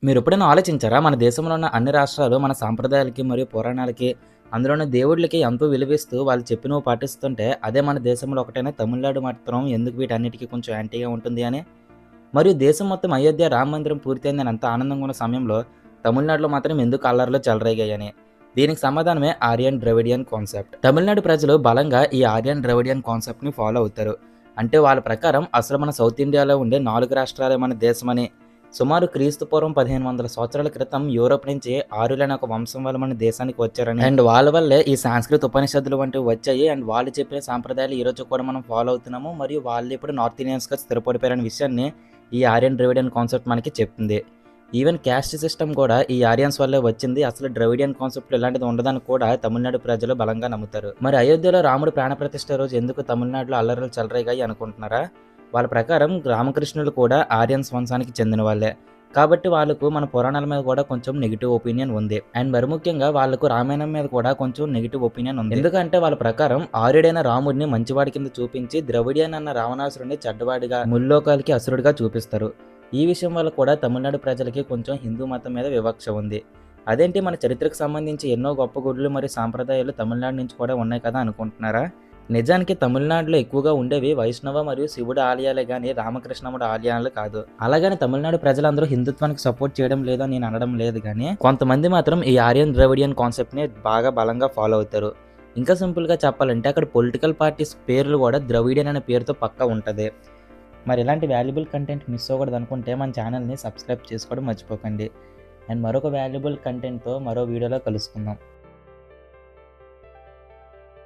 మీరెప్పుడైనా ఆలోచించారా? మన దేశంలో ఉన్న అన్ని రాష్ట్రాలు మన సాంప్రదాయాలకి మరియు పురాణాలకి, అందులో ఉన్న దేవుళ్ళకి ఎంతో విలువిస్తూ వాళ్ళు చెప్పినవి పాటిస్తుంటే, అదే మన దేశంలో ఒకటైన తమిళనాడు మాత్రం ఎందుకు వీటన్నిటికి కొంచెం యాంటీగా ఉంటుంది అని? మరియు దేశం మొత్తం అయోధ్య రామ మందిరం పూర్తయిందని ఎంత ఆనందంగా ఉన్న సమయంలో, తమిళనాడులో మాత్రం ఎందుకు అల్లర్లు చెలరేగాయని? దీనికి సమాధానమే ఆర్యన్ ద్రవిడియన్ కాన్సెప్ట్. తమిళనాడు ప్రజలు బలంగా ఈ ఆర్యన్ ద్రవిడియన్ కాన్సెప్ట్‌ని ఫాలో అవుతారు. అంటే వాళ్ళ ప్రకారం అసలు మన సౌత్ ఇండియాలో ఉండే 4 రాష్ట్రాలే మన దేశమని, సుమారు క్రీస్తు పూర్వం 1500 సంవత్సరాల క్రితం యూరోప్ నుంచి ఆర్యులు అనే ఒక వంశం వాళ్ళు మన దేశానికి వచ్చారని, అండ్ వాళ్ళ వల్లే ఈ సంస్కృత ఉపనిషత్తులు వంటివి వచ్చాయి. అండ్ వాళ్ళు చెప్పిన సాంప్రదాయాలు ఈ రోజు కూడా మనం ఫాలో అవుతున్నాము. మరియు వాళ్ళు ఇప్పుడు నార్త్ ఇండియన్స్‌గా స్థిరపడిపోయారనే విషయాన్ని ఈ ఆర్యన్ ద్రవిడియన్ కాన్సెప్ట్ మనకి చెప్తుంది. ఈవెన్ క్యాస్ట్ సిస్టమ్ కూడా ఈ ఆరియన్స్ వల్లే వచ్చింది. అసలు ద్రవిడియన్ కాన్సెప్ట్ ఇలాంటిది ఉండదని కూడా తమిళనాడు ప్రజలు బలంగా నమ్ముతారు. మరి అయోధ్యలో రాముడు ప్రాణప్రతిష్ఠ రోజు ఎందుకు తమిళనాడులో అల్లర్లు చెలరేగాయి అనుకుంటున్నారా? వాళ్ళ ప్రకారం రామకృష్ణులు కూడా ఆరియన్స్ వంశానికి చెందిన వాళ్ళే. కాబట్టి వాళ్ళకు మన పురాణాల మీద కూడా కొంచెం నెగెటివ్ ఒపీనియన్ ఉంది. అండ్ మరి ముఖ్యంగా వాళ్ళకు రామాయణం మీద కూడా కొంచెం నెగెటివ్ ఒపీనియన్ ఉంది. ఎందుకంటే వాళ్ళ ప్రకారం ఆర్యుడైన రాముడిని మంచివాడి కింద చూపించి, ద్రవిడియన్ అన్న రావణాసురుడిని చెడ్డవాడిగా, ముల్లోకాలకి అసురుడిగా చూపిస్తారు. ఈ విషయం వల్ల కూడా తమిళనాడు ప్రజలకి కొంచెం హిందూ మతం మీద వివక్ష ఉంది. అదేంటి, మన చరిత్రకు సంబంధించి ఎన్నో గొప్ప గుడులు మరియు సాంప్రదాయాలు తమిళనాడు నుంచి కూడా ఉన్నాయి కదా అనుకుంటున్నారా? నిజానికి తమిళనాడులో ఎక్కువగా ఉండేవి వైష్ణవ మరియు శివుడు ఆలయాలే గాని రామకృష్ణముడు ఆలయాలు కాదు. అలాగని తమిళనాడు ప్రజలందరూ హిందుత్వానికి సపోర్ట్ చేయడం లేదని నేను అనడం లేదు గానీ, కొంతమంది మాత్రం ఈ ఆర్యన్ ద్రవిడియన్ కాన్సెప్ట్ ని బాగా బలంగా ఫాలో అవుతారు. ఇంకా సింపుల్ గా చెప్పాలంటే అక్కడ పొలిటికల్ పార్టీస్ పేర్లు కూడా ద్రవిడియన్ అనే పేరుతో పక్కా ఉంటది. మరి ఇలాంటి వాల్యుబుల్ కంటెంట్ మిస్ అవ్వకూడదు అనుకుంటే మన ఛానల్ని సబ్స్క్రైబ్ చేసుకోవడం మర్చిపోకండి. అండ్ మరొక వాల్యుబుల్ కంటెంట్తో మరో వీడియోలో కలుసుకుందాం.